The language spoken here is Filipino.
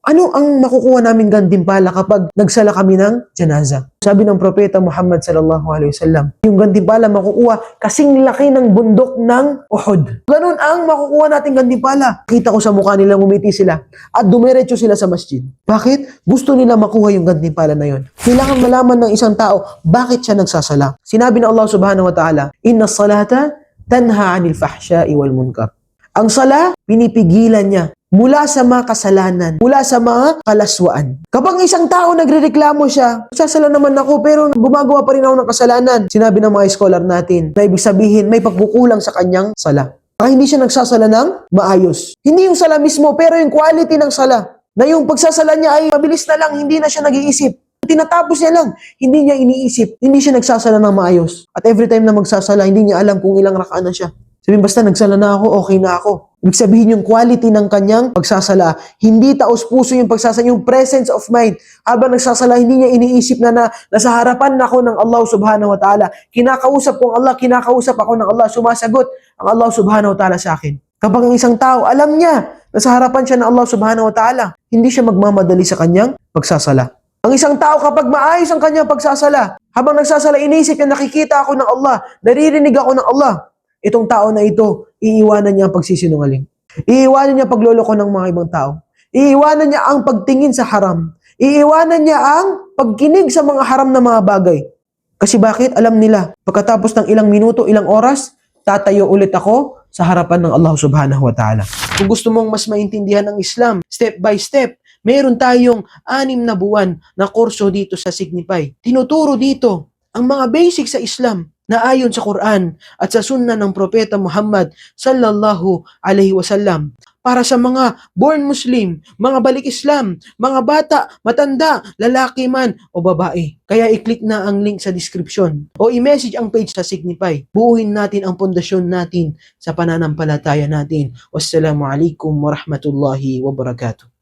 Ano ang makukuha namin gantimpala kapag nagsala kami ng janaza? Sabi ng Propeta Muhammad sallallahu alaihi wasallam, yung gantimpala makukuha kasing laki ng bundok ng Uhud. Ganun ang makukuha nating gantimpala. Kita ko sa mukha nila, ngumiti sila at dumiretso sila sa masjid. Bakit? Gusto nila makuha yung gantimpala na yon. Kailangan malaman ng isang tao bakit siya nagsasala. Sinabi ng Allah subhanahu wa ta'ala, "Inna salata tanha 'anil fahsya'i wal munkar." Ang sala, pinipigilan niya mula sa mga kasalanan, mula sa mga kalaswaan. Kapag isang tao nagrereklamo siya, sasala naman ako pero gumagawa pa rin ako ng kasalanan. Sinabi ng mga scholar natin na ibig sabihin may pagkukulang sa kanyang sala. Hindi siya nagsasala ng maayos. Hindi yung sala mismo, pero yung quality ng sala. Na yung pagsasala niya ay mabilis na lang, hindi na siya nag-iisip. Tinatapos niya lang, hindi niya iniisip, hindi siya nagsasala ng maayos. At every time na magsasala, hindi niya alam kung ilang rakaan na siya. Sabihin, basta nagsala na ako, okay na ako. Ibig sabihin yung quality ng kanyang pagsasala. Hindi taos puso yung pagsasala, yung presence of mind. Habang nagsasala, hindi niya iniisip na nasa harapan ako ng Allah subhanahu wa ta'ala. Kinakausap ko ang Allah, kinakausap ako ng Allah. Sumasagot ang Allah subhanahu wa ta'ala sa akin. Kapag ang isang tao, alam niya, nasa harapan siya ng Allah subhanahu wa ta'ala, hindi siya magmamadali sa kanyang pagsasala. Ang isang tao kapag maayos ang kanyang pagsasala, habang nagsasala, iniisip niya, nakikita ako ng Allah, naririnig ako ng Allah. Itong tao na ito, iiwanan niya ang pagsisinungaling. Iiwanan niya ang pagloloko ng mga ibang tao. Iiwanan niya ang pagtingin sa haram. Iiwanan niya ang pagkinig sa mga haram na mga bagay. Kasi bakit? Alam nila, pagkatapos ng ilang minuto, ilang oras, tatayo ulit ako sa harapan ng Allah subhanahu wa ta'ala. Kung gusto mong mas maintindihan ang Islam, step by step, meron tayong 6 na buwan na kurso dito sa Signify. Tinuturo dito ang mga basic sa Islam na ayon sa Quran at sa sunnah ng Propeta Muhammad sallallahu alaihi wasallam. Para sa mga born Muslim, mga balik Islam, mga bata, matanda, lalaki man o babae. Kaya i-click na ang link sa description o i-message ang page sa Signify. Buuin natin ang pundasyon natin sa pananampalataya natin. Wassalamualaikum warahmatullahi wabarakatuh.